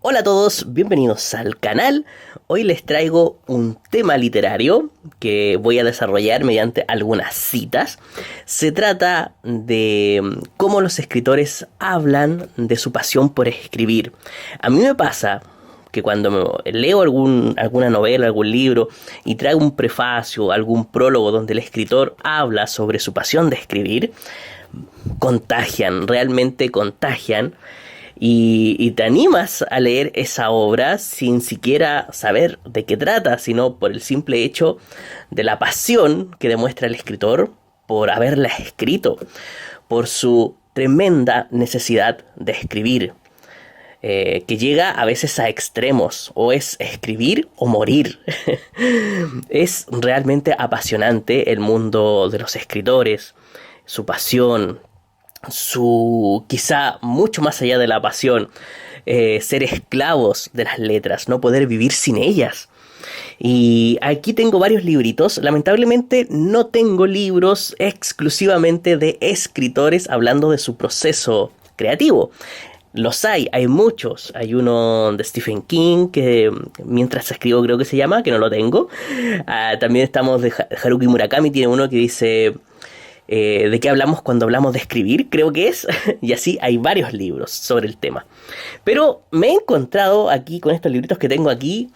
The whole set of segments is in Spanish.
Hola a todos, bienvenidos al canal. Hoy les traigo un tema literario que voy a desarrollar mediante algunas citas. Se trata de cómo los escritores hablan de su pasión por escribir. A mí me pasa que cuando leo alguna novela, algún libro y traigo un prefacio, algún prólogo donde el escritor habla sobre su pasión de escribir, contagian, realmente contagian. Y te animas a leer esa obra sin siquiera saber de qué trata, sino por el simple hecho de la pasión que demuestra el escritor por haberla escrito, por su tremenda necesidad de escribir, que llega a veces a extremos, o es escribir o morir. Es realmente apasionante el mundo de los escritores, su pasión, quizá mucho más allá de la pasión, ser esclavos de las letras, no poder vivir sin ellas. Y aquí tengo varios libritos. Lamentablemente no tengo libros exclusivamente de escritores hablando de su proceso creativo. Los hay muchos. Hay uno de Stephen King, que mientras escribo creo que se llama, que no lo tengo. También estamos de Haruki Murakami, tiene uno que dice... ¿de qué hablamos cuando hablamos de escribir? Creo que es. Y así hay varios libros sobre el tema. Pero me he encontrado aquí, con estos libritos que tengo aquí,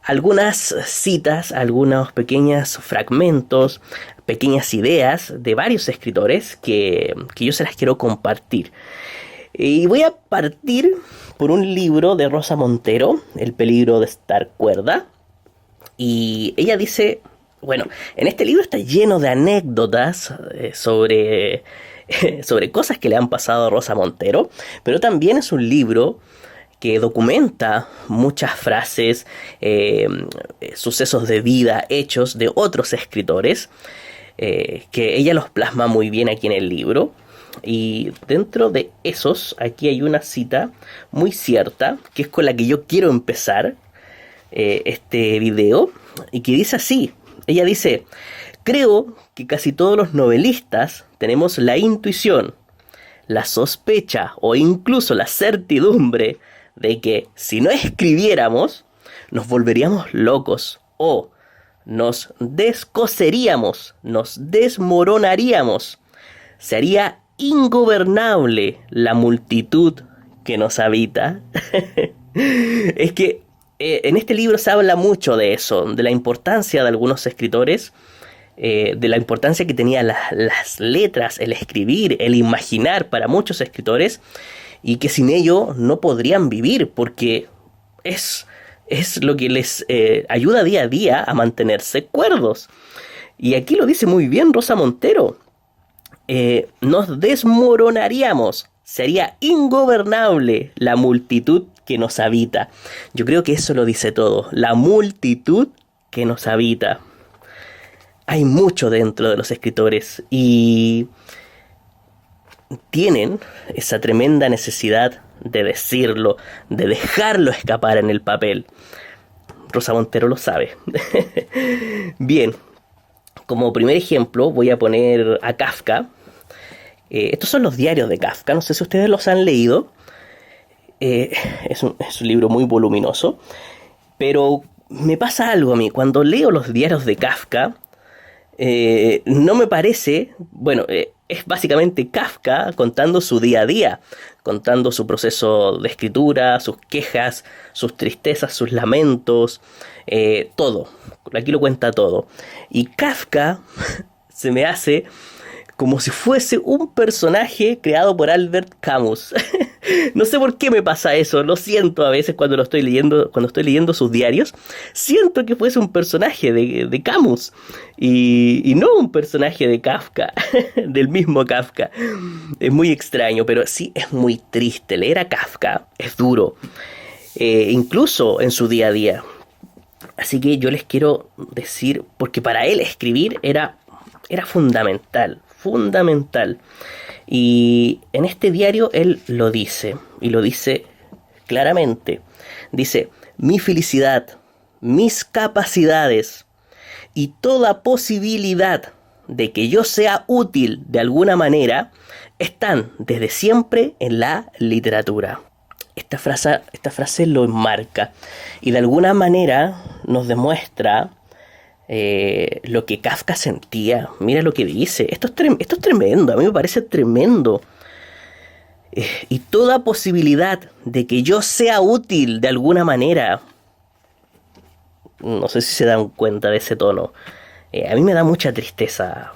algunas citas, algunos pequeños fragmentos, pequeñas ideas de varios escritores que yo se las quiero compartir. Y voy a partir por un libro de Rosa Montero, El peligro de estar cuerda. Y ella dice... Bueno, en este libro está lleno de anécdotas sobre cosas que le han pasado a Rosa Montero, pero también es un libro que documenta muchas frases, sucesos de vida, hechos de otros escritores, que ella los plasma muy bien aquí en el libro. Y dentro de esos, aquí hay una cita muy cierta, que es con la que yo quiero empezar este video, y que dice así. Ella dice: creo que casi todos los novelistas tenemos la intuición, la sospecha o incluso la certidumbre de que si no escribiéramos, nos volveríamos locos o nos descoseríamos, nos desmoronaríamos. Sería ingobernable la multitud que nos habita. Es que en este libro se habla mucho de eso, de la importancia de algunos escritores, de la importancia que tenían las letras, el escribir, el imaginar para muchos escritores, y que sin ello no podrían vivir, porque es lo que les ayuda día a día a mantenerse cuerdos. Y aquí lo dice muy bien Rosa Montero. Nos desmoronaríamos, sería ingobernable la multitud que nos habita. Yo creo que eso lo dice todo, la multitud que nos habita. Hay mucho dentro de los escritores y tienen esa tremenda necesidad de decirlo, de dejarlo escapar en el papel. Rosa Montero lo sabe. Bien, como primer ejemplo voy a poner a Kafka. Estos son los diarios de Kafka, no sé si ustedes los han leído. Es un libro muy voluminoso, pero me pasa algo a mí. Cuando leo los diarios de Kafka, no me parece... Bueno, es básicamente Kafka contando su día a día, contando su proceso de escritura, sus quejas, sus tristezas, sus lamentos, todo. Aquí lo cuenta todo. Y Kafka se me hace como si fuese un personaje creado por Albert Camus. No sé por qué me pasa eso, lo siento a veces cuando estoy leyendo sus diarios. Siento que fuese un personaje de Camus y no un personaje de Kafka, del mismo Kafka. Es muy extraño, pero sí es muy triste. Leer a Kafka es duro, incluso en su día a día. Así que yo les quiero decir, porque para él escribir era fundamental. Y en este diario él lo dice, y lo dice claramente. Dice: mi felicidad, mis capacidades y toda posibilidad de que yo sea útil de alguna manera están desde siempre en la literatura. Esta frase lo enmarca y de alguna manera nos demuestra lo que Kafka sentía. Mira lo que dice. Esto es tremendo, a mí me parece tremendo. Y toda posibilidad de que yo sea útil de alguna manera, no sé si se dan cuenta de ese tono, a mí me da mucha tristeza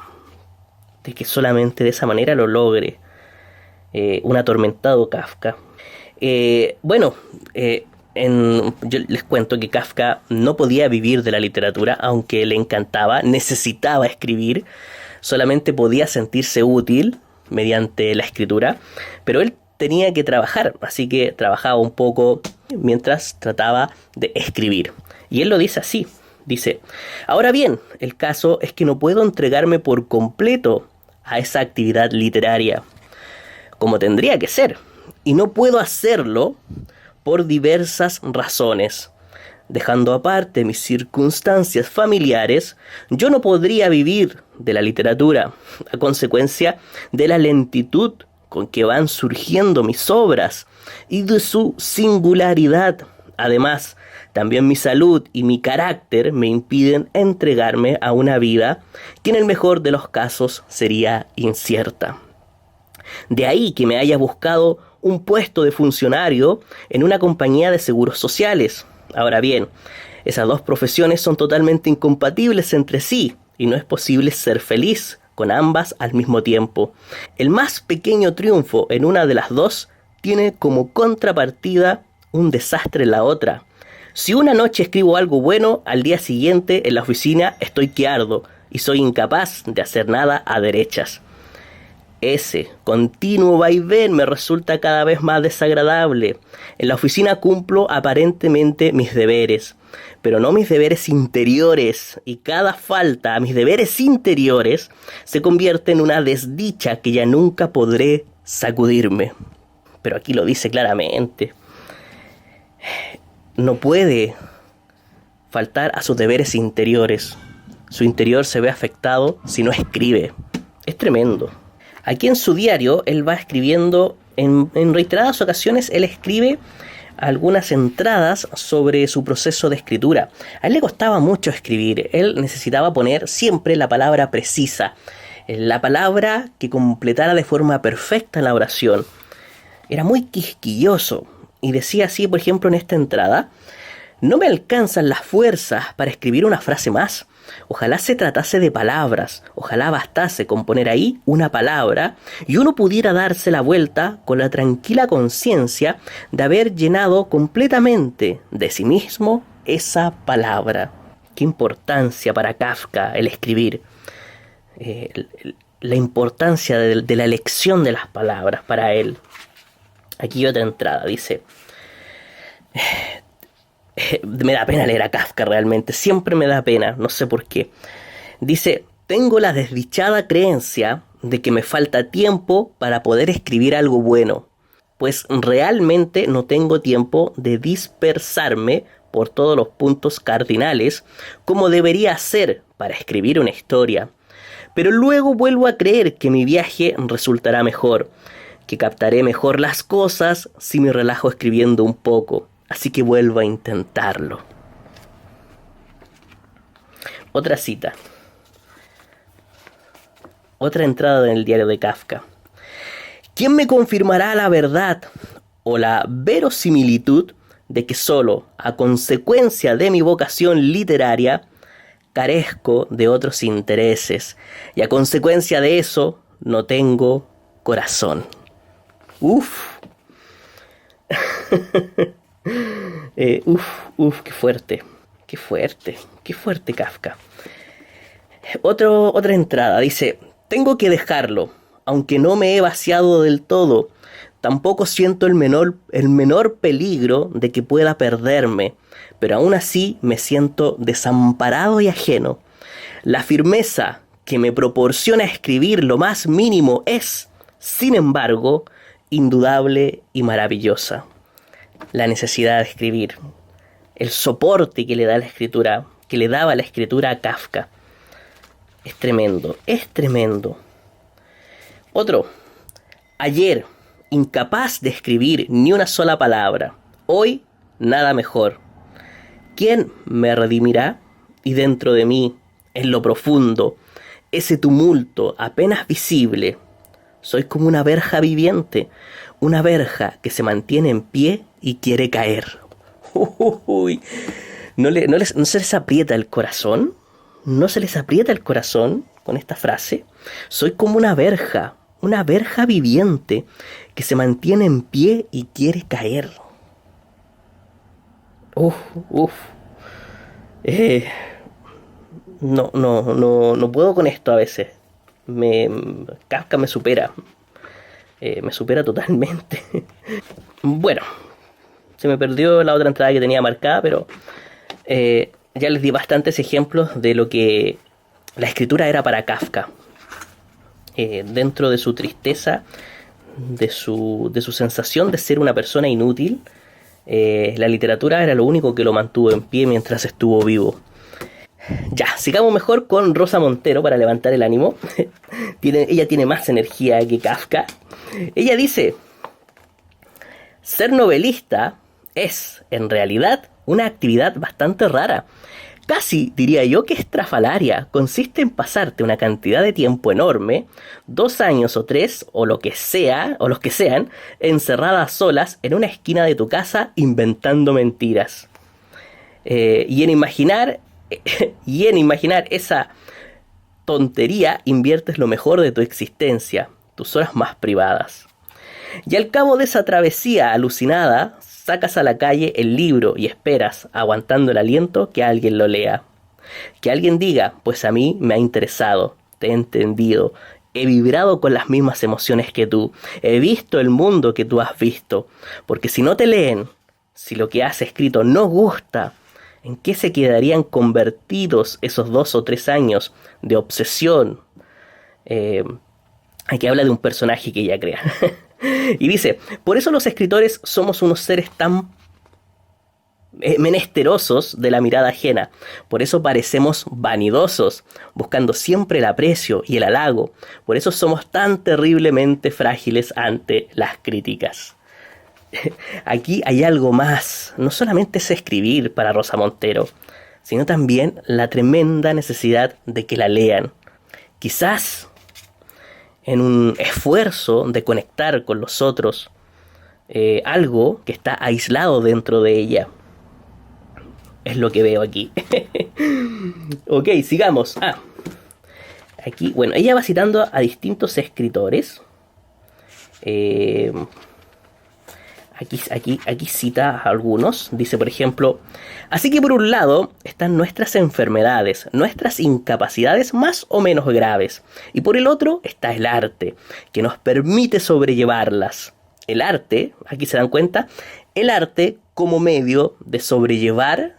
de que solamente de esa manera lo logre un atormentado Kafka. Bueno, yo les cuento que Kafka no podía vivir de la literatura, aunque le encantaba, necesitaba escribir, solamente podía sentirse útil mediante la escritura, pero él tenía que trabajar, así que trabajaba un poco mientras trataba de escribir. Y él lo dice así, dice: ahora bien, el caso es que no puedo entregarme por completo a esa actividad literaria, como tendría que ser, y no puedo hacerlo por diversas razones. Dejando aparte mis circunstancias familiares, yo no podría vivir de la literatura, a consecuencia de la lentitud con que van surgiendo mis obras y de su singularidad. Además, también mi salud y mi carácter me impiden entregarme a una vida que en el mejor de los casos sería incierta. De ahí que me haya buscado un puesto de funcionario en una compañía de seguros sociales. Ahora bien, esas dos profesiones son totalmente incompatibles entre sí y no es posible ser feliz con ambas al mismo tiempo. El más pequeño triunfo en una de las dos tiene como contrapartida un desastre en la otra. Si una noche escribo algo bueno, al día siguiente en la oficina estoy que ardo y soy incapaz de hacer nada a derechas. Ese continuo vaivén me resulta cada vez más desagradable. En la oficina cumplo aparentemente mis deberes, pero no mis deberes interiores, y cada falta a mis deberes interiores se convierte en una desdicha que ya nunca podré sacudirme. Pero aquí lo dice claramente. No puede faltar a sus deberes interiores. Su interior se ve afectado si no escribe. Es tremendo. Aquí en su diario, él va escribiendo, en reiteradas ocasiones, él escribe algunas entradas sobre su proceso de escritura. A él le costaba mucho escribir, él necesitaba poner siempre la palabra precisa, la palabra que completara de forma perfecta la oración. Era muy quisquilloso y decía así, por ejemplo, en esta entrada: no me alcanzan las fuerzas para escribir una frase más. Ojalá se tratase de palabras, ojalá bastase con poner ahí una palabra y uno pudiera darse la vuelta con la tranquila conciencia de haber llenado completamente de sí mismo esa palabra. Qué importancia para Kafka el escribir, la importancia de la elección de las palabras para él. Aquí otra entrada, dice: me da pena leer a Kafka realmente, siempre me da pena, no sé por qué. Dice: tengo la desdichada creencia de que me falta tiempo para poder escribir algo bueno, pues realmente no tengo tiempo de dispersarme por todos los puntos cardinales como debería hacer para escribir una historia. Pero luego vuelvo a creer que mi viaje resultará mejor, que captaré mejor las cosas si me relajo escribiendo un poco. Así que vuelvo a intentarlo. Otra cita. Otra entrada en el diario de Kafka. ¿Quién me confirmará la verdad o la verosimilitud de que solo a consecuencia de mi vocación literaria carezco de otros intereses y a consecuencia de eso no tengo corazón? Uf. Qué fuerte Kafka. Otra entrada, dice: tengo que dejarlo, aunque no me he vaciado del todo, tampoco siento el menor peligro de que pueda perderme, pero aún así me siento desamparado y ajeno. La firmeza que me proporciona escribir lo más mínimo es, sin embargo, indudable y maravillosa. La necesidad de escribir, el soporte que le da la escritura, que le daba la escritura a Kafka, es tremendo, es tremendo. Otro: ayer incapaz de escribir ni una sola palabra. Hoy, nada mejor. ¿Quién me redimirá? Y dentro de mí, en lo profundo, ese tumulto apenas visible. Soy como una verja viviente, una verja que se mantiene en pie y quiere caer. Uy, ¿no se les aprieta el corazón? ¿No se les aprieta el corazón con esta frase? Soy como una verja viviente que se mantiene en pie y quiere caer. Uf, uf. Eh, no puedo con esto a veces. Kafka me supera totalmente. Bueno, se me perdió la otra entrada que tenía marcada, pero ya les di bastantes ejemplos de lo que la escritura era para Kafka. Dentro de su tristeza, de su sensación de ser una persona inútil, la literatura era lo único que lo mantuvo en pie mientras estuvo vivo. Ya, sigamos mejor con Rosa Montero para levantar el ánimo. Ella tiene más energía que Kafka. Ella dice: ser novelista es, en realidad, una actividad bastante rara. Casi diría yo que estrafalaria. Consiste en pasarte una cantidad de tiempo enorme, 2 años o 3, o lo que sea, o los que sean, encerradas solas en una esquina de tu casa inventando mentiras. Y en imaginar esa tontería inviertes lo mejor de tu existencia, tus horas más privadas. Y al cabo de esa travesía alucinada, sacas a la calle el libro y esperas, aguantando el aliento, que alguien lo lea. Que alguien diga: pues a mí me ha interesado, te he entendido, he vibrado con las mismas emociones que tú, he visto el mundo que tú has visto. Porque si no te leen, si lo que has escrito no gusta, ¿en qué se quedarían convertidos esos 2 o 3 años de obsesión? Aquí habla de un personaje que ella crea. Y dice: por eso los escritores somos unos seres tan menesterosos de la mirada ajena. Por eso parecemos vanidosos, buscando siempre el aprecio y el halago. Por eso somos tan terriblemente frágiles ante las críticas. Aquí hay algo más. No solamente es escribir para Rosa Montero, sino también la tremenda necesidad de que la lean. Quizás en un esfuerzo de conectar con los otros, algo que está aislado dentro de ella. Es lo que veo aquí. Ok, sigamos. Aquí, bueno, ella va citando a distintos escritores. Aquí cita a algunos. Dice, por ejemplo: así que por un lado están nuestras enfermedades, nuestras incapacidades más o menos graves. Y por el otro está el arte, que nos permite sobrellevarlas. El arte, aquí se dan cuenta, el arte como medio de sobrellevar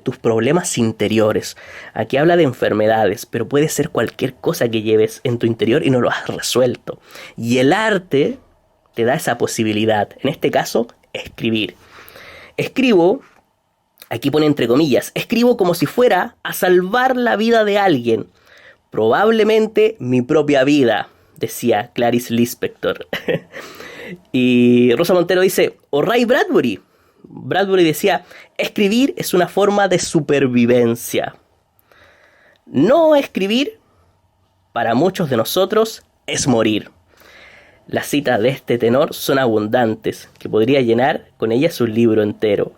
tus problemas interiores. Aquí habla de enfermedades, pero puede ser cualquier cosa que lleves en tu interior y no lo has resuelto. Y el arte te da esa posibilidad. En este caso, escribir. Escribo, aquí pone entre comillas, escribo como si fuera a salvar la vida de alguien. Probablemente mi propia vida, decía Clarice Lispector. Y Rosa Montero dice: o Ray Bradbury. Bradbury decía: escribir es una forma de supervivencia. No escribir, para muchos de nosotros, es morir. Las citas de este tenor son abundantes, que podría llenar con ellas un libro entero.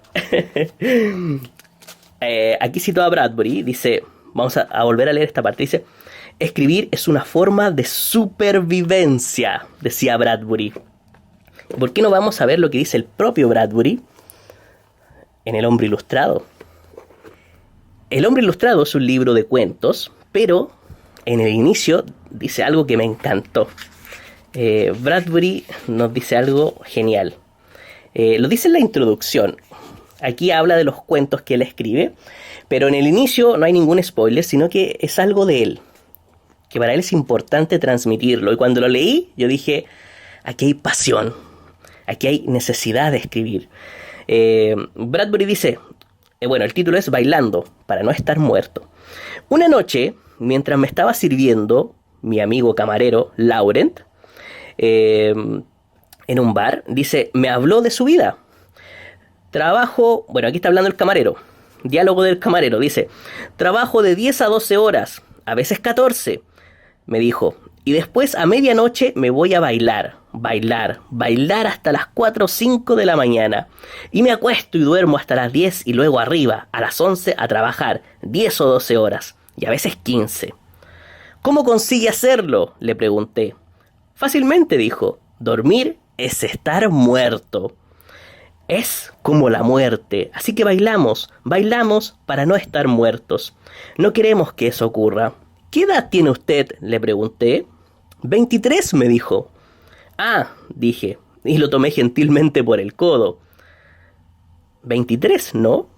Aquí citó a Bradbury, dice, vamos a volver a leer esta parte, dice: escribir es una forma de supervivencia, decía Bradbury. ¿Por qué no vamos a ver lo que dice el propio Bradbury en El hombre ilustrado? El hombre ilustrado es un libro de cuentos, pero en el inicio dice algo que me encantó. Bradbury nos dice algo genial. Lo dice en la introducción. Aquí habla de los cuentos que él escribe, pero en el inicio no hay ningún spoiler, sino que es algo de él, que para él es importante transmitirlo. Y cuando lo leí, yo dije: aquí hay pasión, aquí hay necesidad de escribir. Bradbury dice, bueno, el título es Bailando para no estar muerto. Una noche, mientras me estaba sirviendo mi amigo camarero, Laurent, en un bar, dice, me habló de su vida. Trabajo, bueno, aquí está hablando el camarero. Diálogo del camarero, dice, trabajo de 10 a 12 horas, a veces 14, me dijo. Y después a medianoche me voy a bailar hasta las 4 o 5 de la mañana. Y me acuesto y duermo hasta las 10 y luego arriba, a las 11 a trabajar, 10 o 12 horas, y a veces 15. ¿Cómo consigue hacerlo?, le pregunté. Fácilmente, dijo, dormir es estar muerto. Es como la muerte, así que bailamos para no estar muertos. No queremos que eso ocurra. ¿Qué edad tiene usted?, le pregunté. 23, me dijo. Ah, dije, y lo tomé gentilmente por el codo. 23, ¿no?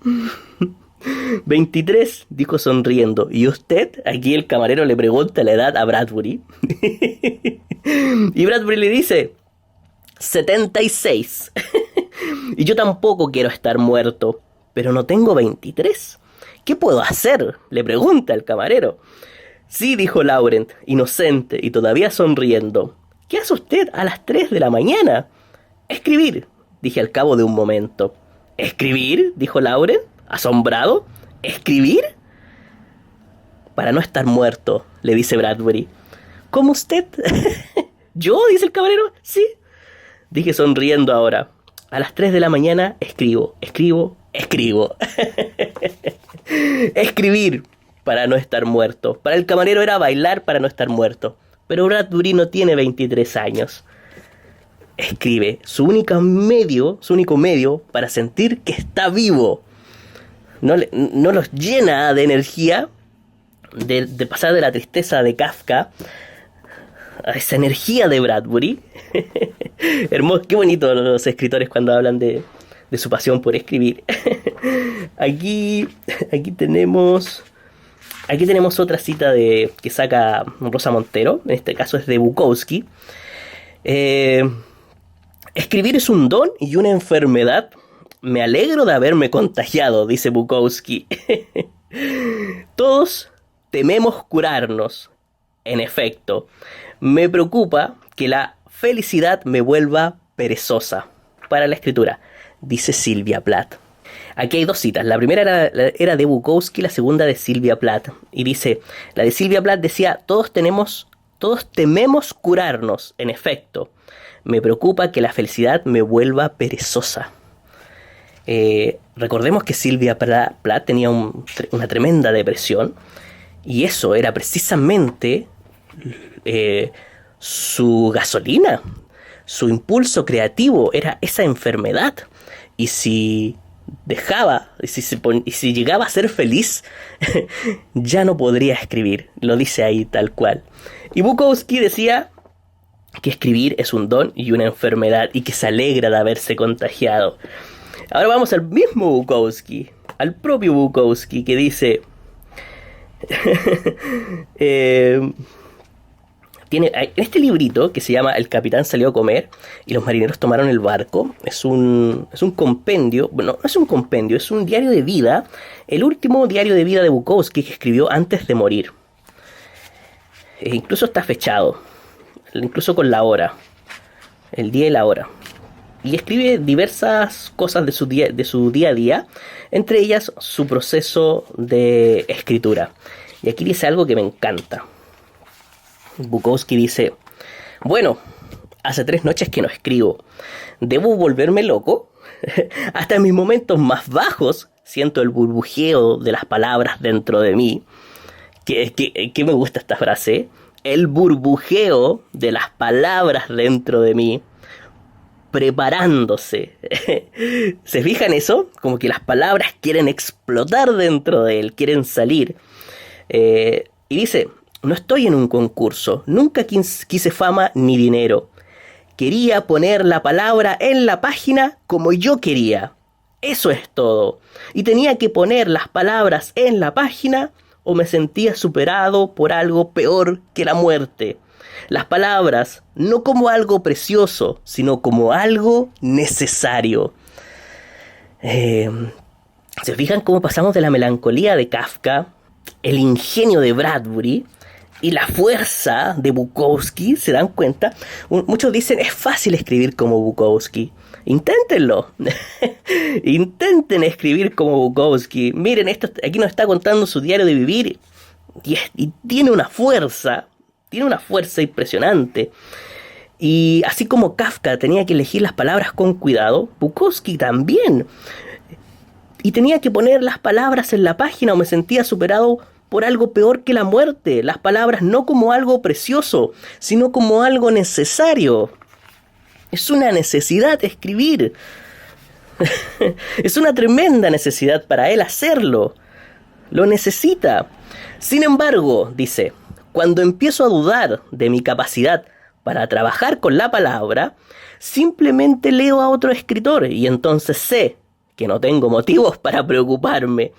23, dijo sonriendo. ¿Y usted? Aquí el camarero le pregunta la edad a Bradbury. Y Bradbury le dice, 76. Y yo tampoco quiero estar muerto, pero no tengo 23. ¿Qué puedo hacer?, le pregunta el camarero. Sí, dijo Laurent, inocente y todavía sonriendo. ¿Qué hace usted a las 3 de la mañana? Escribir, dije al cabo de un momento. ¿Escribir?, dijo Laurent, asombrado. ¿Escribir? Para no estar muerto, le dice Bradbury. ¿Cómo usted? ¿Yo?, dice el camarero. Sí, dije sonriendo ahora. A las 3 de la mañana escribo. Escribir para no estar muerto. Para el camarero era bailar para no estar muerto. Pero Bradbury no tiene 23 años. Escribe, su único medio para sentir que está vivo. No los llena de energía de pasar de la tristeza de Kafka a esa energía de Bradbury. Hermoso, qué bonito los escritores cuando hablan de su pasión por escribir. Aquí tenemos otra cita que saca Rosa Montero. En este caso es de Bukowski. Escribir es un don y una enfermedad. Me alegro de haberme contagiado, dice Bukowski. Todos tememos curarnos. En efecto, me preocupa que la felicidad me vuelva perezosa para la escritura, dice Sylvia Plath. Aquí hay dos citas. La primera era de Bukowski, la segunda de Sylvia Plath. Y dice, la de Sylvia Plath decía, todos tememos curarnos. En efecto, me preocupa que la felicidad me vuelva perezosa. Recordemos que Sylvia Plath tenía una tremenda depresión. Y eso era precisamente su gasolina. Su impulso creativo era esa enfermedad. Y si llegaba a ser feliz, ya no podría escribir. Lo dice ahí tal cual. Y Bukowski decía que escribir es un don y una enfermedad y que se alegra de haberse contagiado. Ahora vamos al mismo Bukowski, al propio Bukowski, que dice... tiene este librito que se llama El capitán salió a comer y los marineros tomaron el barco. Es un compendio, bueno, no es un compendio, es un diario de vida, el último diario de vida de Bukowski que escribió antes de morir. Incluso está fechado, incluso con la hora, el día y la hora. Y escribe diversas cosas de su día a día, entre ellas su proceso de escritura. Y aquí dice algo que me encanta. Bukowski dice, bueno, hace 3 noches que no escribo. ¿Debo volverme loco? Hasta en mis momentos más bajos siento el burbujeo de las palabras dentro de mí. Que me gusta esta frase. El burbujeo de las palabras dentro de mí. Preparándose. ¿Se fijan eso? Como que las palabras quieren explotar dentro de él, quieren salir. Y dice, no estoy en un concurso, nunca quise fama ni dinero. Quería poner la palabra en la página como yo quería. Eso es todo. Y tenía que poner las palabras en la página o me sentía superado por algo peor que la muerte. Las palabras, no como algo precioso, sino como algo necesario. ¿Se fijan cómo pasamos de la melancolía de Kafka, el ingenio de Bradbury, y la fuerza de Bukowski, ¿se dan cuenta? Muchos dicen, es fácil escribir como Bukowski. Inténtenlo. Intenten escribir como Bukowski. Miren, esto aquí nos está contando su diario de vivir. Y tiene una fuerza. Tiene una fuerza impresionante. Y así como Kafka tenía que elegir las palabras con cuidado, Bukowski también. Y tenía que poner las palabras en la página o me sentía superado por algo peor que la muerte. Las palabras no como algo precioso, sino como algo necesario. Es una necesidad escribir. Es una tremenda necesidad para él hacerlo. Lo necesita. Sin embargo, dice, cuando empiezo a dudar de mi capacidad para trabajar con la palabra, simplemente leo a otro escritor y entonces sé que no tengo motivos para preocuparme.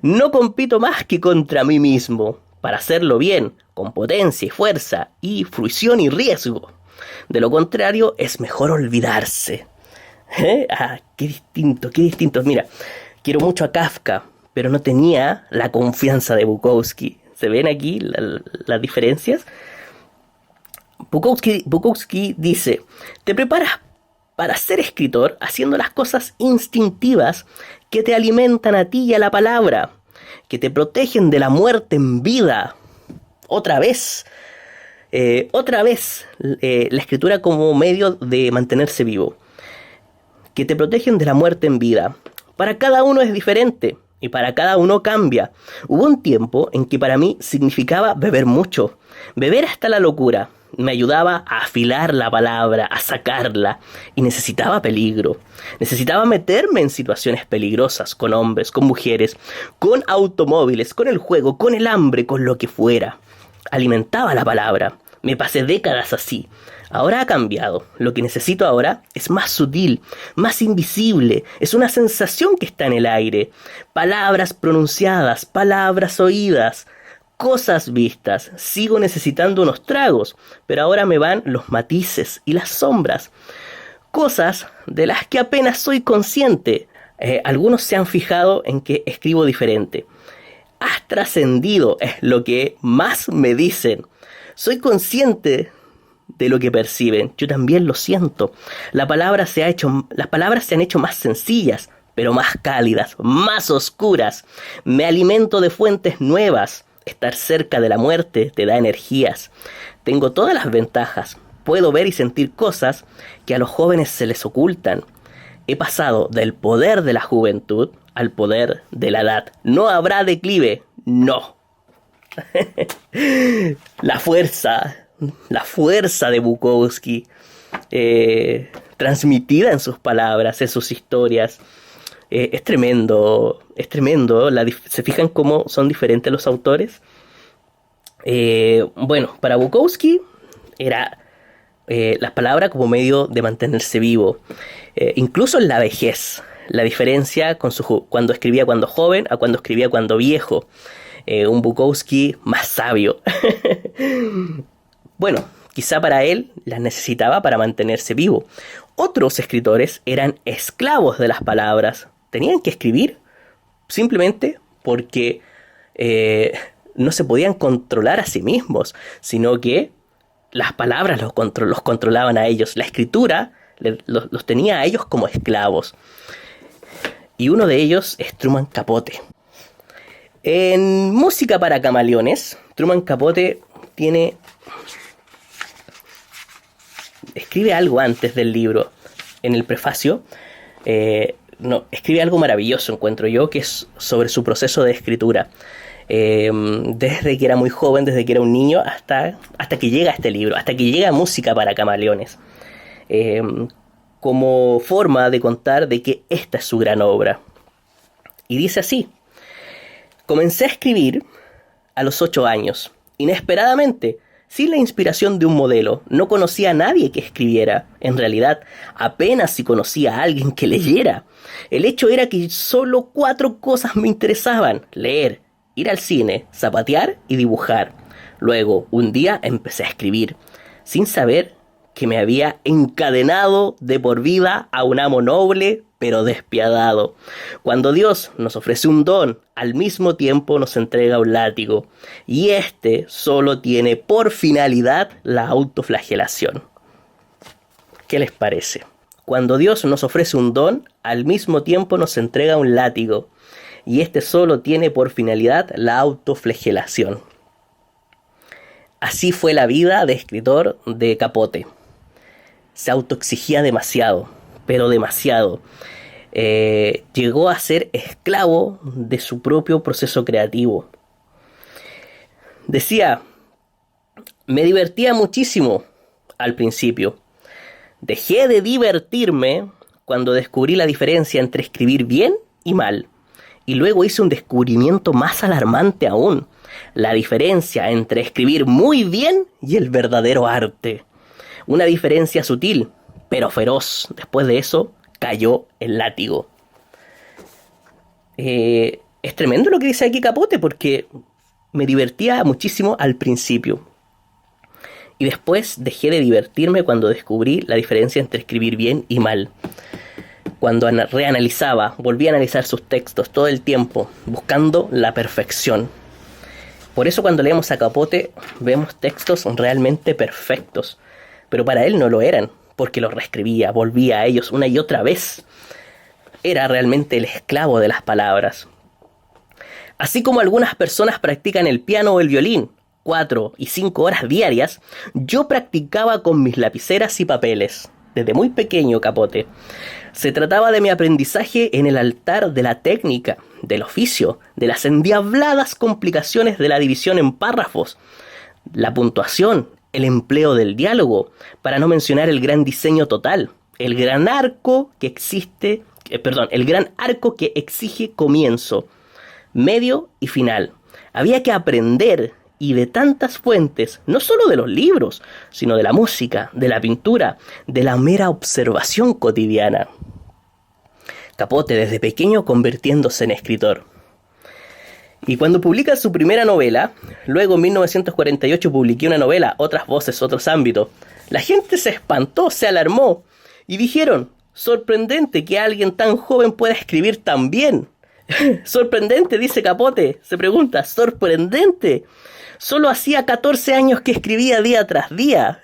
No compito más que contra mí mismo, para hacerlo bien, con potencia y fuerza, y fruición y riesgo. De lo contrario, es mejor olvidarse. Qué distinto, qué distinto. Mira, quiero mucho a Kafka, pero no tenía la confianza de Bukowski. ¿Se ven aquí las diferencias? Bukowski dice, te preparas para ser escritor haciendo las cosas instintivas que te alimentan a ti y a la palabra, que te protegen de la muerte en vida. Otra vez, la escritura como medio de mantenerse vivo, que te protegen de la muerte en vida. Para cada uno es diferente y para cada uno cambia. Hubo un tiempo en que para mí significaba beber mucho, beber hasta la locura. Me ayudaba a afilar la palabra, a sacarla, y necesitaba peligro. Necesitaba meterme en situaciones peligrosas, con hombres, con mujeres, con automóviles, con el juego, con el hambre, con lo que fuera. Alimentaba la palabra. Me pasé décadas así. Ahora ha cambiado. Lo que necesito ahora es más sutil, más invisible. Es una sensación que está en el aire. Palabras pronunciadas, palabras oídas, cosas vistas. Sigo necesitando unos tragos, pero ahora me van los matices y las sombras. Cosas de las que apenas soy consciente. Algunos se han fijado en que escribo diferente. Has trascendido, es lo que más me dicen. Soy consciente de lo que perciben. Yo también lo siento. Las palabras se han hecho más sencillas, pero más cálidas, más oscuras. Me alimento de fuentes nuevas. Estar cerca de la muerte te da energías. Tengo todas las ventajas. Puedo ver y sentir cosas que a los jóvenes se les ocultan. He pasado del poder de la juventud al poder de la edad. No habrá declive. No. La fuerza de Bukowski, transmitida en sus palabras, en sus historias, es tremendo, es tremendo. ¿Se fijan cómo son diferentes los autores? Bueno, para Bukowski era las palabras como medio de mantenerse vivo, incluso en la vejez. La diferencia con cuando escribía cuando joven a cuando escribía cuando viejo. Un Bukowski más sabio. Bueno, quizá para él las necesitaba para mantenerse vivo. Otros escritores eran esclavos de las palabras. Tenían que escribir simplemente porque no se podían controlar a sí mismos, sino que las palabras los controlaban a ellos. La escritura los tenía a ellos como esclavos. Y uno de ellos es Truman Capote. En Música para Camaleones, Truman Capote escribe algo antes del libro. En el prefacio, escribe algo maravilloso, encuentro yo, que es sobre su proceso de escritura. Desde que era muy joven, desde que era un niño, hasta que llega a este libro, hasta que llega a Música para Camaleones. Como forma de contar de que esta es su gran obra. Y dice así: comencé a escribir a los 8 años, inesperadamente, sin la inspiración de un modelo. No conocía a nadie que escribiera. En realidad, apenas si conocía a alguien que leyera. El hecho era que solo 4 cosas me interesaban: leer, ir al cine, zapatear y dibujar. Luego, un día empecé a escribir, sin saber que me había encadenado de por vida a un amo noble, pero despiadado. Cuando Dios nos ofrece un don, al mismo tiempo nos entrega un látigo, y este solo tiene por finalidad la autoflagelación. ¿Qué les parece? Cuando Dios nos ofrece un don, al mismo tiempo nos entrega un látigo, y este solo tiene por finalidad la autoflagelación. Así fue la vida de escritor de Capote. Se autoexigía demasiado, pero demasiado. Llegó a ser esclavo de su propio proceso creativo. Decía, me divertía muchísimo al principio. Dejé de divertirme cuando descubrí la diferencia entre escribir bien y mal. Y luego hice un descubrimiento más alarmante aún. La diferencia entre escribir muy bien y el verdadero arte. Una diferencia sutil, pero feroz. Después de eso, cayó el látigo. Es tremendo lo que dice aquí Capote, porque me divertía muchísimo al principio. Y después dejé de divertirme cuando descubrí la diferencia entre escribir bien y mal. Cuando reanalizaba, volví a analizar sus textos todo el tiempo, buscando la perfección. Por eso cuando leemos a Capote, vemos textos realmente perfectos. Pero para él no lo eran, porque los reescribía, volvía a ellos una y otra vez. Era realmente el esclavo de las palabras. Así como algunas personas practican el piano o el violín, 4 y 5 horas diarias, yo practicaba con mis lapiceras y papeles. Desde muy pequeño, Capote. Se trataba de mi aprendizaje en el altar de la técnica, del oficio, de las endiabladas complicaciones de la división en párrafos, la puntuación, el empleo del diálogo, para no mencionar el gran diseño total, el gran arco que exige comienzo, medio y final. Había que aprender, y de tantas fuentes, no solo de los libros, sino de la música, de la pintura, de la mera observación cotidiana. Capote desde pequeño convirtiéndose en escritor. Y cuando publica su primera novela, luego en 1948 publiqué una novela, Otras voces, otros ámbitos, la gente se espantó, se alarmó, y dijeron, sorprendente que alguien tan joven pueda escribir tan bien. Sorprendente, dice Capote, se pregunta, sorprendente. Solo hacía 14 años que escribía día tras día.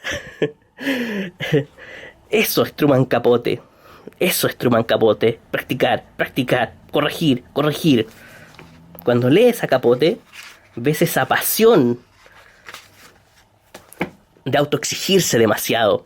Eso es Truman Capote. Eso es Truman Capote. Practicar, practicar, corregir, corregir. Cuando lees a Capote, ves esa pasión de autoexigirse demasiado.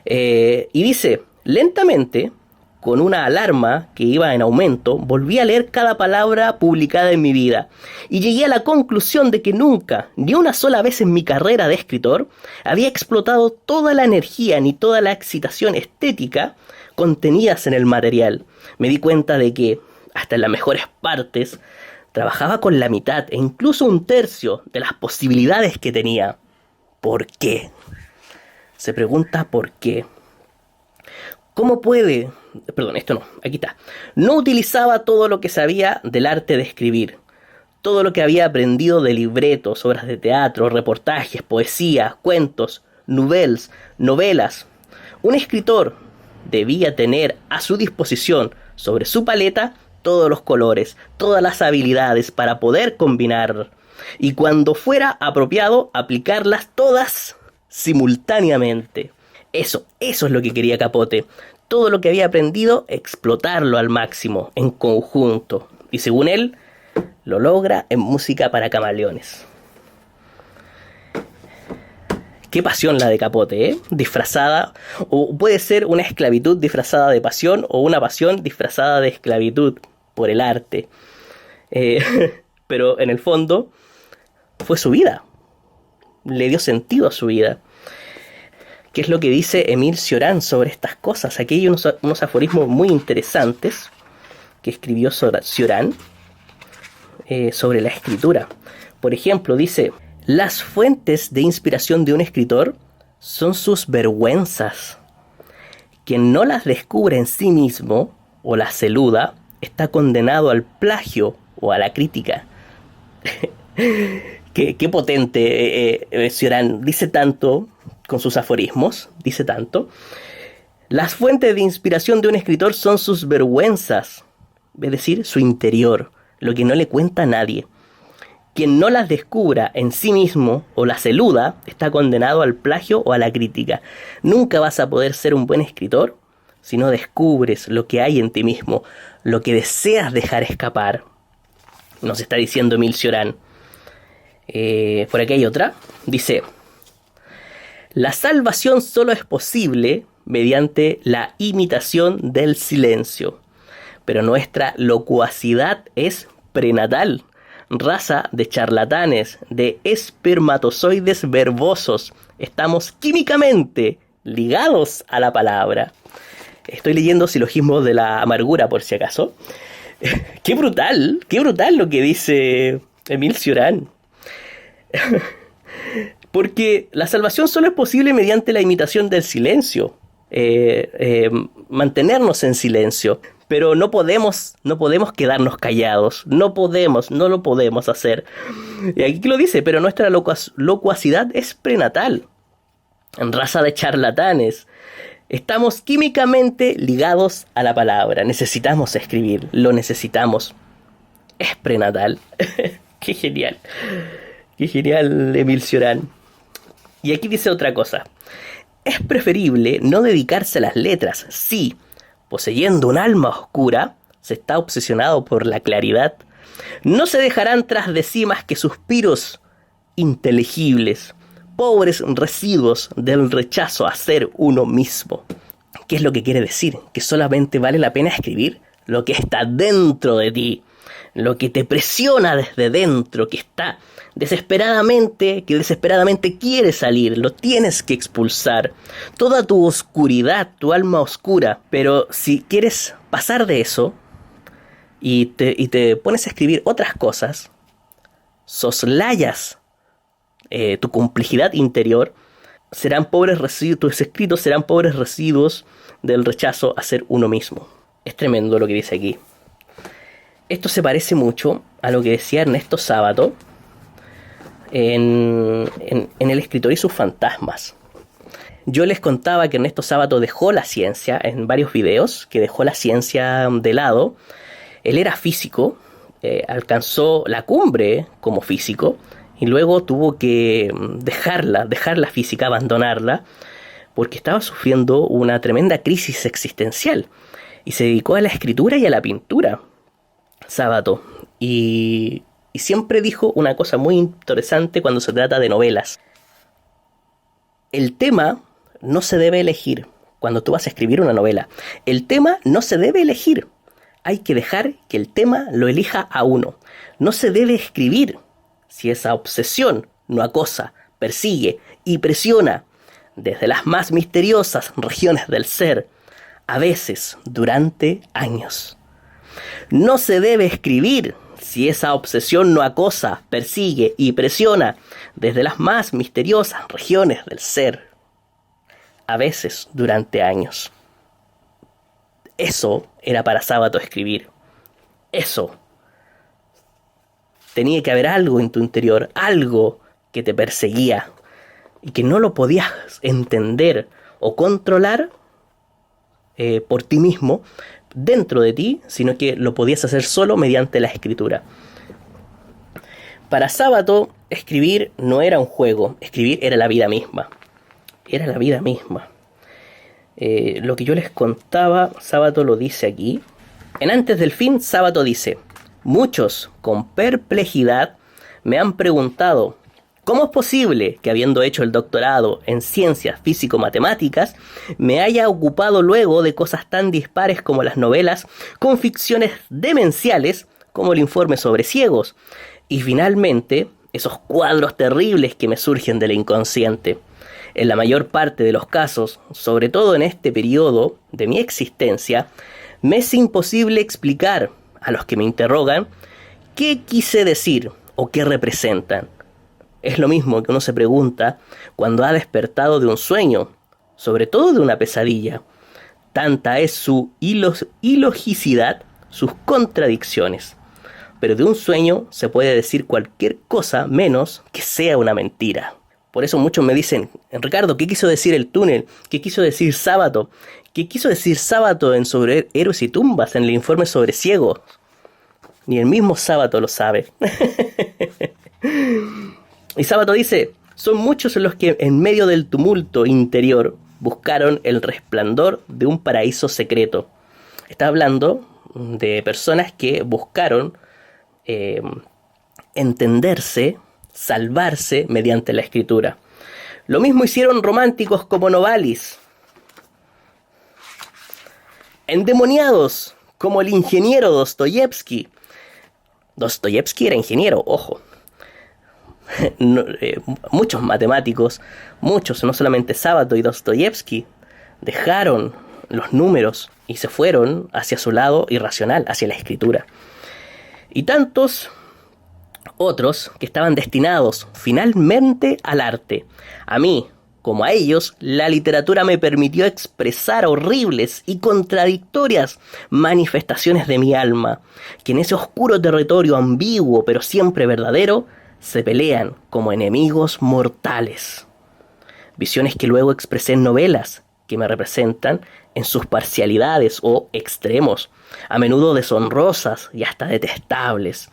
Y dice, lentamente, con una alarma que iba en aumento, volví a leer cada palabra publicada en mi vida y llegué a la conclusión de que nunca, ni una sola vez en mi carrera de escritor, había explotado toda la energía ni toda la excitación estética contenidas en el material. Me di cuenta de que, hasta en las mejores partes, trabajaba con la mitad e incluso un tercio de las posibilidades que tenía. ¿Por qué? Se pregunta por qué. ¿Cómo puede? Perdón, esto no, aquí está. No utilizaba todo lo que sabía del arte de escribir. Todo lo que había aprendido de libretos, obras de teatro, reportajes, poesía, cuentos, novelas. Un escritor debía tener a su disposición sobre su paleta todos los colores, todas las habilidades para poder combinar. Y cuando fuera apropiado, aplicarlas todas simultáneamente. Eso es lo que quería Capote. Todo lo que había aprendido, explotarlo al máximo, en conjunto. Y según él, lo logra en Música para Camaleones. Qué pasión la de Capote, ¿eh? Disfrazada, o puede ser una esclavitud disfrazada de pasión, o una pasión disfrazada de esclavitud por el arte. Pero en el fondo, fue su vida. Le dio sentido a su vida. ¿Qué es lo que dice Émile Cioran sobre estas cosas? Aquí hay unos aforismos muy interesantes que escribió Cioran sobre la escritura. Por ejemplo, dice, las fuentes de inspiración de un escritor son sus vergüenzas. Quien no las descubre en sí mismo o las eluda, está condenado al plagio o a la crítica. Qué potente Cioran, dice tanto con sus aforismos, dice tanto. Las fuentes de inspiración de un escritor son sus vergüenzas, es decir, su interior, lo que no le cuenta a nadie. Quien no las descubra en sí mismo o las eluda está condenado al plagio o a la crítica. Nunca vas a poder ser un buen escritor si no descubres lo que hay en ti mismo, lo que deseas dejar escapar. Nos está diciendo Émile Cioran. Por aquí hay otra. Dice: la salvación solo es posible mediante la imitación del silencio, pero nuestra locuacidad es prenatal. Raza de charlatanes, de espermatozoides verbosos. Estamos químicamente ligados a la palabra. Estoy leyendo Silogismos de la Amargura, por si acaso. Qué brutal lo que dice Émile Cioran. Porque la salvación solo es posible mediante la imitación del silencio. Mantenernos en silencio. Pero no podemos quedarnos callados. No lo podemos hacer. Y aquí lo dice: pero nuestra locuacidad es prenatal. Raza de charlatanes. Estamos químicamente ligados a la palabra. Necesitamos escribir. Lo necesitamos. Es prenatal. Qué genial. Qué genial, Émile Cioran. Y aquí dice otra cosa. Es preferible no dedicarse a las letras si, poseyendo un alma oscura, se está obsesionado por la claridad. No se dejarán tras de sí más que suspiros inteligibles, pobres residuos del rechazo a ser uno mismo. ¿Qué es lo que quiere decir? Que solamente vale la pena escribir lo que está dentro de ti, lo que te presiona desde dentro, que está desesperadamente quiere salir, lo tienes que expulsar. Toda tu oscuridad, tu alma oscura. Pero si quieres pasar de eso y te pones a escribir otras cosas, soslayas tu complejidad interior, serán pobres residuos, tus escritos serán pobres residuos del rechazo a ser uno mismo. Es tremendo lo que dice aquí. Esto se parece mucho a lo que decía Ernesto Sábato en El escritor y sus fantasmas. Yo les contaba que Ernesto Sábato dejó la ciencia en varios videos, que dejó la ciencia de lado. Él era físico, alcanzó la cumbre como físico y luego tuvo que dejar la física, abandonarla, porque estaba sufriendo una tremenda crisis existencial y se dedicó a la escritura y a la pintura. Sábato. Y siempre dijo una cosa muy interesante cuando se trata de novelas. El tema no se debe elegir cuando tú vas a escribir una novela. El tema no se debe elegir. Hay que dejar que el tema lo elija a uno. No se debe escribir si esa obsesión no acosa, persigue y presiona desde las más misteriosas regiones del ser, a veces durante años. No se debe escribir si esa obsesión no acosa, persigue y presiona desde las más misteriosas regiones del ser, a veces durante años. Eso era para Sábato escribir. Eso. Tenía que haber algo en tu interior, algo que te perseguía y que no lo podías entender o controlar por ti mismo, dentro de ti, sino que lo podías hacer solo mediante la escritura. Para Sábato, escribir no era un juego, escribir era la vida misma. Era la vida misma. Lo que yo les contaba, Sábato lo dice aquí. En Antes del Fin, Sábato dice: muchos, con perplejidad, me han preguntado ¿cómo es posible que, habiendo hecho el doctorado en ciencias físico-matemáticas, me haya ocupado luego de cosas tan dispares como las novelas, con ficciones demenciales como el informe sobre ciegos, y finalmente esos cuadros terribles que me surgen del inconsciente? En la mayor parte de los casos, sobre todo en este periodo de mi existencia, me es imposible explicar a los que me interrogan qué quise decir o qué representan. Es lo mismo que uno se pregunta cuando ha despertado de un sueño, sobre todo de una pesadilla. Tanta es su ilogicidad, sus contradicciones. Pero de un sueño se puede decir cualquier cosa menos que sea una mentira. Por eso muchos me dicen: Ricardo, ¿qué quiso decir el túnel? ¿Qué quiso decir Sábato? ¿Qué quiso decir Sábato en Sobre Héroes y Tumbas en el informe sobre ciegos? Ni el mismo Sábato lo sabe. Y Sábato dice: son muchos los que en medio del tumulto interior buscaron el resplandor de un paraíso secreto. Está hablando de personas que buscaron entenderse, salvarse mediante la escritura. Lo mismo hicieron románticos como Novalis, endemoniados como el ingeniero Dostoyevsky. Dostoyevsky era ingeniero, ojo. Muchos matemáticos, muchos, no solamente Sábato y Dostoyevsky, dejaron los números y se fueron hacia su lado irracional, hacia la escritura. Y tantos otros que estaban destinados finalmente al arte. A mí, como a ellos, la literatura me permitió expresar horribles y contradictorias manifestaciones de mi alma, que en ese oscuro territorio ambiguo pero siempre verdadero, se pelean como enemigos mortales. Visiones que luego expresé en novelas, que me representan en sus parcialidades o extremos, a menudo deshonrosas y hasta detestables,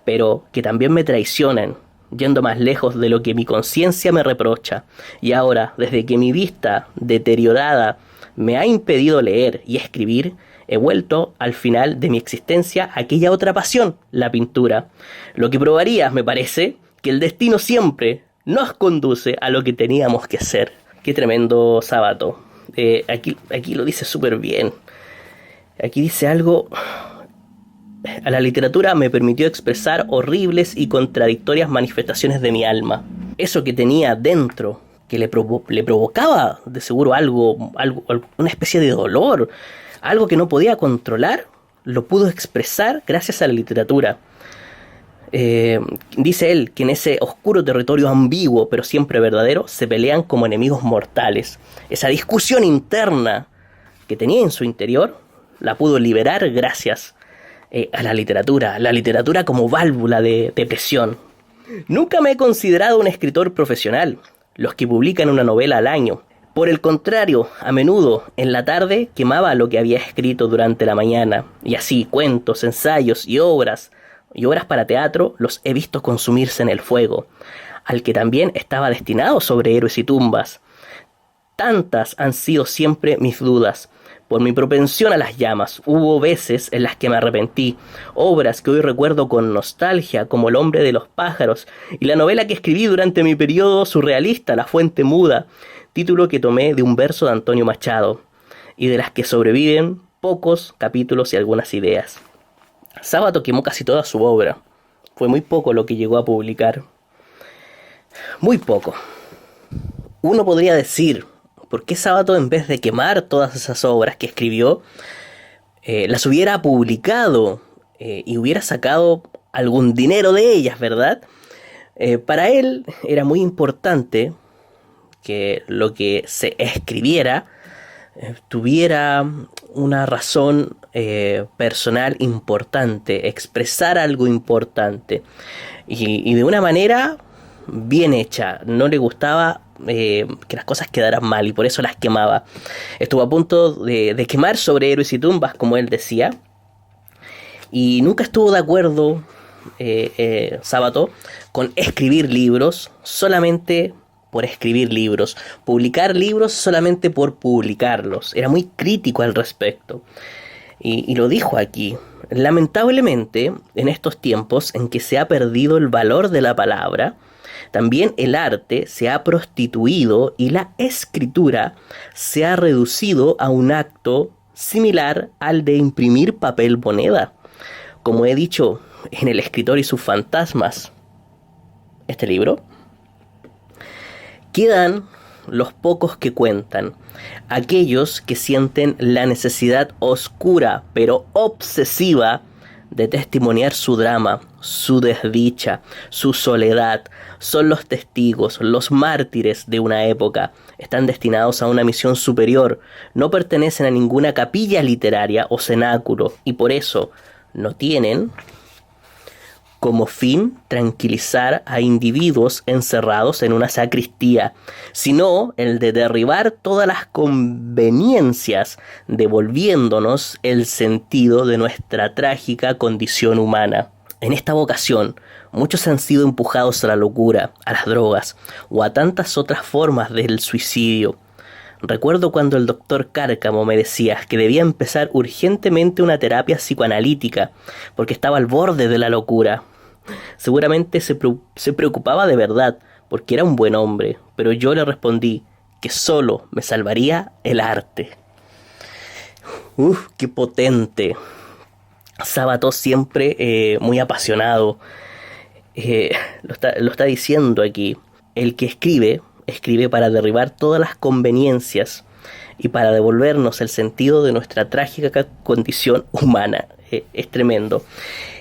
pero que también me traicionan, yendo más lejos de lo que mi conciencia me reprocha. Y ahora, desde que mi vista deteriorada me ha impedido leer y escribir, he vuelto al final de mi existencia a aquella otra pasión, la pintura. Lo que probaría, me parece, que el destino siempre nos conduce a lo que teníamos que ser. Qué tremendo Sábato. Aquí lo dice súper bien. Aquí dice algo: a la literatura me permitió expresar horribles y contradictorias manifestaciones de mi alma. Eso que tenía dentro, que le provocaba de seguro algo, una especie de dolor, algo que no podía controlar, lo pudo expresar gracias a la literatura. Dice él que en ese oscuro territorio ambiguo pero siempre verdadero se pelean como enemigos mortales. Esa discusión interna que tenía en su interior la pudo liberar gracias a la literatura como válvula de presión. Nunca me he considerado un escritor profesional, los que publican una novela al año. Por el contrario, a menudo en la tarde quemaba lo que había escrito durante la mañana, y así cuentos, ensayos y obras para teatro los he visto consumirse en el fuego, al que también estaba destinado Sobre Héroes y Tumbas. Tantas han sido siempre mis dudas, por mi propensión a las llamas. Hubo veces en las que me arrepentí, obras que hoy recuerdo con nostalgia, como El hombre de los pájaros, y la novela que escribí durante mi periodo surrealista, La fuente muda, título que tomé de un verso de Antonio Machado, y de las que sobreviven pocos capítulos y algunas ideas. Sábato quemó casi toda su obra. Fue muy poco lo que llegó a publicar. Muy poco. Uno podría decir: ¿por qué Sábato, en vez de quemar todas esas obras que escribió, las hubiera publicado y hubiera sacado algún dinero de ellas, verdad? Para él era muy importante que lo que se escribiera tuviera una razón personal importante, expresar algo importante y de una manera bien hecha. No le gustaba que las cosas quedaran mal y por eso las quemaba. Estuvo a punto de quemar Sobre Héroes y Tumbas, como él decía, y nunca estuvo de acuerdo Sábato con escribir libros solamente por escribir libros, publicar libros solamente por publicarlos. Era muy crítico al respecto y lo dijo aquí: lamentablemente, en estos tiempos en que se ha perdido el valor de la palabra, también el arte se ha prostituido y la escritura se ha reducido a un acto similar al de imprimir papel moneda. Como he dicho en El escritor y sus fantasmas, este libro, quedan los pocos que cuentan, aquellos que sienten la necesidad oscura pero obsesiva de testimoniar su drama, su desdicha, su soledad. Son los testigos, los mártires de una época. Están destinados a una misión superior, no pertenecen a ninguna capilla literaria o cenáculo, y por eso no tienen como fin tranquilizar a individuos encerrados en una sacristía, sino el de derribar todas las conveniencias, devolviéndonos el sentido de nuestra trágica condición humana. En esta vocación, muchos han sido empujados a la locura, a las drogas o a tantas otras formas del suicidio. Recuerdo cuando el doctor Cárcamo me decía que debía empezar urgentemente una terapia psicoanalítica porque estaba al borde de la locura. Seguramente se preocupaba de verdad porque era un buen hombre, pero yo le respondí que solo me salvaría el arte. ¡Qué potente! Sábato siempre muy apasionado. Lo está diciendo aquí. El que escribe para derribar todas las conveniencias y para devolvernos el sentido de nuestra trágica condición humana. Es tremendo.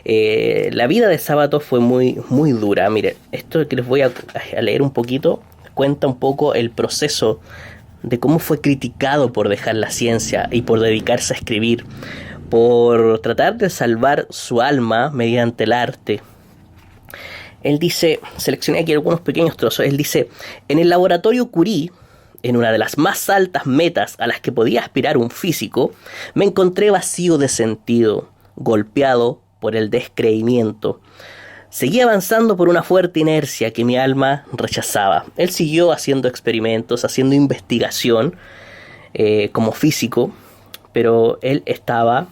La vida de Sábato fue muy, muy dura. Miren, esto que les voy a leer un poquito cuenta un poco el proceso de cómo fue criticado por dejar la ciencia y por dedicarse a escribir, por tratar de salvar su alma mediante el arte. Él dice, seleccioné aquí algunos pequeños trozos, él dice: en el laboratorio Curie, en una de las más altas metas a las que podía aspirar un físico, me encontré vacío de sentido, golpeado por el descreimiento. Seguí avanzando por una fuerte inercia que mi alma rechazaba. Él siguió haciendo experimentos, haciendo investigación como físico, pero él estaba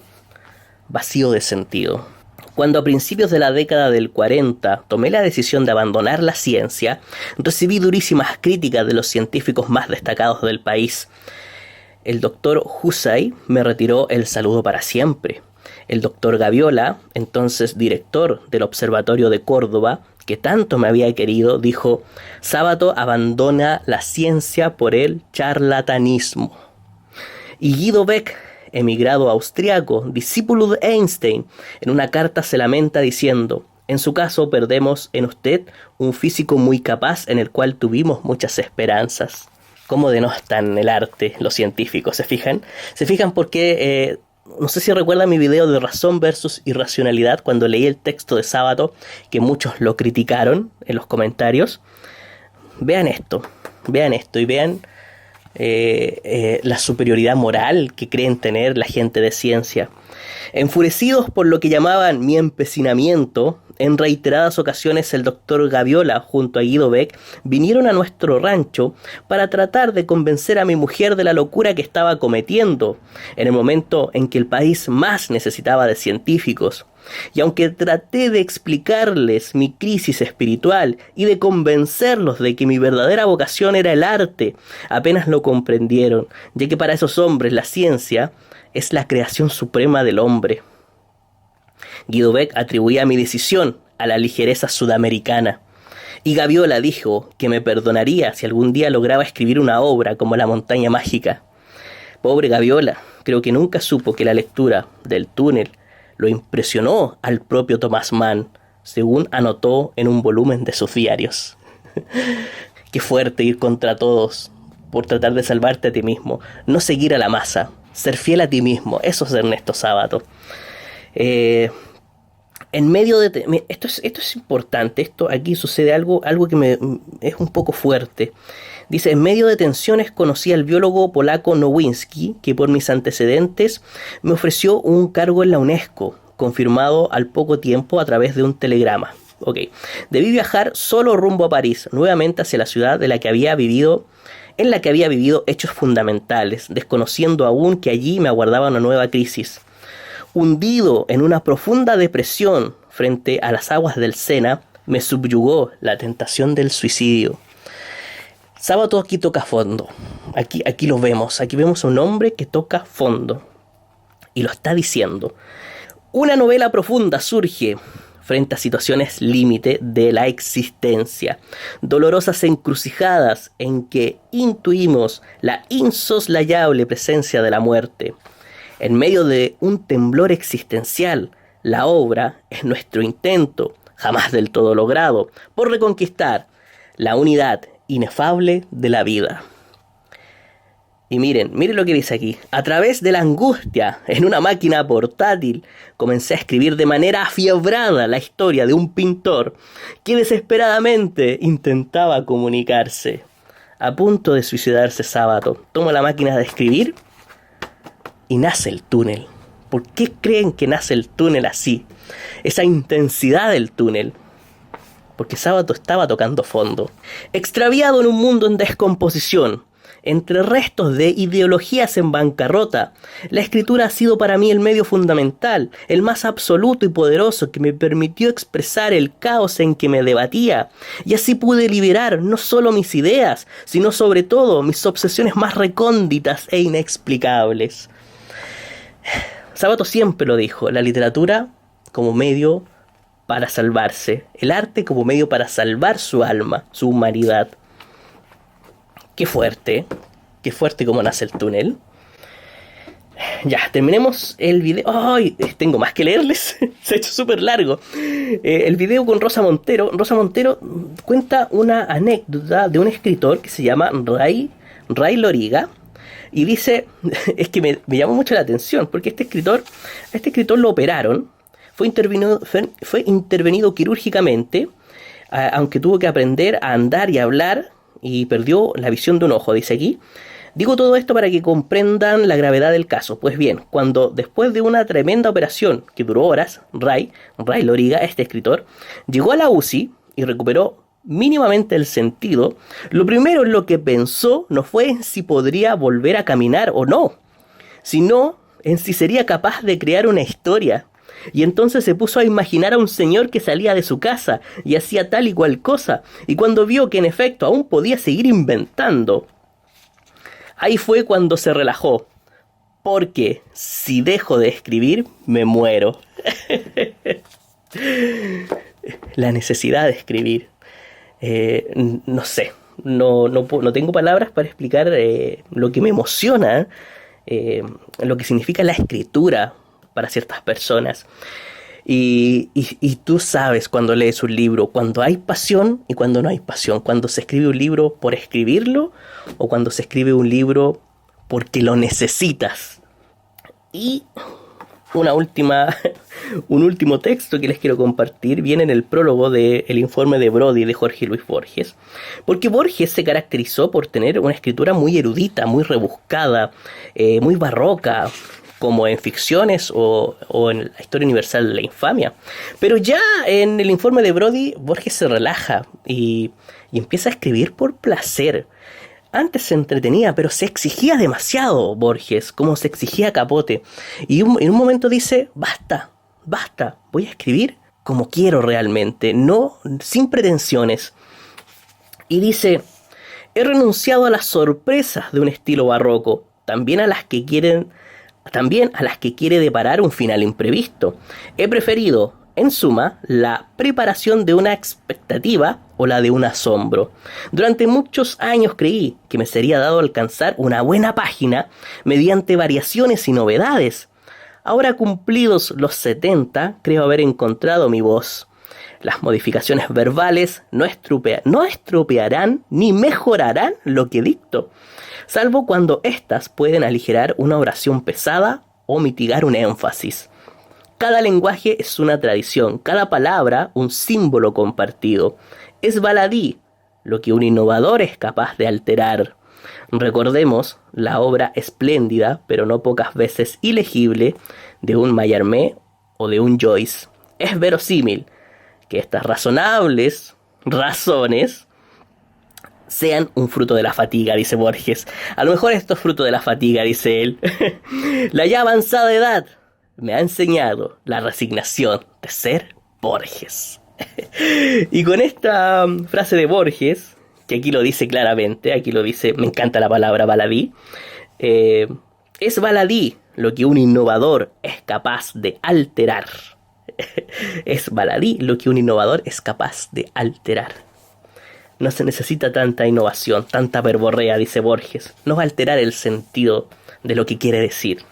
vacío de sentido. Cuando a principios de la década del 40 tomé la decisión de abandonar la ciencia, recibí durísimas críticas de los científicos más destacados del país. El doctor Husay me retiró el saludo para siempre. El doctor Gaviola, entonces director del Observatorio de Córdoba, que tanto me había querido, dijo: Sábato abandona la ciencia por el charlatanismo. Y Guido Beck, emigrado austriaco, discípulo de Einstein, en una carta se lamenta diciendo: en su caso perdemos en usted un físico muy capaz en el cual tuvimos muchas esperanzas. ¿Cómo denostan el arte los científicos? ¿Se fijan? ¿Se fijan porque no sé si recuerdan mi video de razón versus irracionalidad cuando leí el texto de Sábato, que muchos lo criticaron en los comentarios? Vean esto y vean la superioridad moral que creen tener la gente de ciencia. Enfurecidos por lo que llamaban mi empecinamiento, en reiteradas ocasiones el doctor Gaviola junto a Guido Beck vinieron a nuestro rancho para tratar de convencer a mi mujer de la locura que estaba cometiendo en el momento en que el país más necesitaba de científicos. Y aunque traté de explicarles mi crisis espiritual y de convencerlos de que mi verdadera vocación era el arte, apenas lo comprendieron, ya que para esos hombres la ciencia es la creación suprema del hombre. Guido Beck atribuía mi decisión a la ligereza sudamericana, y Gaviola dijo que me perdonaría si algún día lograba escribir una obra como La montaña mágica. Pobre Gaviola, creo que nunca supo que la lectura del túnel lo impresionó al propio Thomas Mann, según anotó en un volumen de sus diarios. Qué fuerte ir contra todos por tratar de salvarte a ti mismo, no seguir a la masa, ser fiel a ti mismo. Eso es Ernesto Sábato. En medio de... Esto es importante. Aquí sucede algo que es un poco fuerte. Dice: en medio de tensiones conocí al biólogo polaco Nowinski, que por mis antecedentes me ofreció un cargo en la UNESCO, confirmado al poco tiempo a través de un telegrama. Debí viajar solo rumbo a París, nuevamente hacia la ciudad en la que había vivido hechos fundamentales, desconociendo aún que allí me aguardaba una nueva crisis. Hundido en una profunda depresión frente a las aguas del Sena, me subyugó la tentación del suicidio. Sábato aquí toca fondo. Aquí lo vemos. Aquí vemos a un hombre que toca fondo. Y lo está diciendo. Una novela profunda surge frente a situaciones límite de la existencia. Dolorosas encrucijadas en que intuimos la insoslayable presencia de la muerte. En medio de un temblor existencial, la obra es nuestro intento, jamás del todo logrado, por reconquistar la unidad inefable de la vida. Y miren lo que dice aquí. A través de la angustia, en una máquina portátil, comencé a escribir de manera afiebrada la historia de un pintor que desesperadamente intentaba comunicarse. A punto de suicidarse Sábato, tomo la máquina de escribir y nace el túnel. ¿Por qué creen que nace el túnel así? Esa intensidad del túnel. Porque Sábato estaba tocando fondo. Extraviado en un mundo en descomposición, entre restos de ideologías en bancarrota, la escritura ha sido para mí el medio fundamental, el más absoluto y poderoso que me permitió expresar el caos en que me debatía, y así pude liberar no solo mis ideas, sino sobre todo mis obsesiones más recónditas e inexplicables. Sábato siempre lo dijo, la literatura como medio para salvarse, el arte como medio para salvar su alma, su humanidad. Qué fuerte como nace el túnel. Ya, terminemos el video. ¡Ay! Tengo más que leerles. Se ha hecho súper largo. El video con Rosa Montero. Rosa Montero cuenta una anécdota de un escritor que se llama Ray Loriga. Y dice, es que me llamó mucho la atención, porque a este escritor lo operaron. Fue intervenido quirúrgicamente, aunque tuvo que aprender a andar y a hablar, y perdió la visión de un ojo, dice aquí. Digo todo esto para que comprendan la gravedad del caso. Pues bien, cuando después de una tremenda operación que duró horas, Ray Loriga, este escritor, llegó a la UCI y recuperó mínimamente el sentido, lo primero en lo que pensó no fue en si podría volver a caminar o no, sino en si sería capaz de crear una historia. Y entonces se puso a imaginar a un señor que salía de su casa y hacía tal y cual cosa, y cuando vio que en efecto aún podía seguir inventando, ahí fue cuando se relajó, porque si dejo de escribir me muero. La necesidad de escribir. No sé, no tengo palabras para explicar lo que me emociona, lo que significa la escritura para ciertas personas. Y tú sabes cuando lees un libro, cuando hay pasión y cuando no hay pasión, cuando se escribe un libro por escribirlo o cuando se escribe un libro porque lo necesitas. Y un último texto que les quiero compartir viene en el prólogo del informe de Brody de Jorge Luis Borges, porque Borges se caracterizó por tener una escritura muy erudita, muy rebuscada, muy barroca, como en ficciones o en la historia universal de la infamia. Pero ya en el informe de Brody, Borges se relaja y empieza a escribir por placer. Antes se entretenía, pero se exigía demasiado Borges, como se exigía Capote. Y en un momento dice, basta, voy a escribir como quiero realmente, no sin pretensiones. Y dice, he renunciado a las sorpresas de un estilo barroco, también a las que quiere deparar un final imprevisto. He preferido, en suma, la preparación de una expectativa o la de un asombro. Durante muchos años creí que me sería dado alcanzar una buena página mediante variaciones y novedades. Ahora cumplidos los 70, creo haber encontrado mi voz. Las modificaciones verbales no estropearán ni mejorarán lo que dicto, salvo cuando éstas pueden aligerar una oración pesada o mitigar un énfasis. Cada lenguaje es una tradición, cada palabra un símbolo compartido. Es baladí lo que un innovador es capaz de alterar. Recordemos la obra espléndida, pero no pocas veces ilegible, de un Mallarmé o de un Joyce. Es verosímil que estas razonables razones sean un fruto de la fatiga, dice Borges. A lo mejor esto es fruto de la fatiga, dice él. La ya avanzada edad me ha enseñado la resignación de ser Borges. Y con esta frase de Borges, que aquí lo dice claramente, aquí lo dice, me encanta la palabra baladí, es baladí lo que un innovador es capaz de alterar. Es baladí lo que un innovador es capaz de alterar. No se necesita tanta innovación, tanta verborrea, dice Borges. No va a alterar el sentido de lo que quiere decir.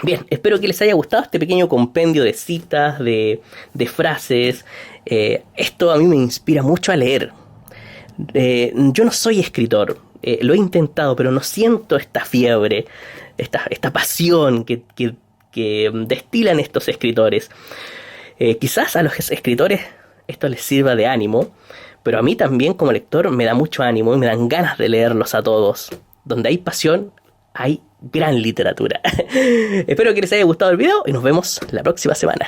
Bien, espero que les haya gustado este pequeño compendio de citas, de frases. Esto a mí me inspira mucho a leer. Yo no soy escritor. Lo he intentado, pero no siento esta fiebre, esta pasión que destilan estos escritores. Quizás a los escritores esto les sirva de ánimo, pero a mí también como lector me da mucho ánimo y me dan ganas de leerlos a todos. Donde hay pasión, hay gran literatura. Espero que les haya gustado el video y nos vemos la próxima semana.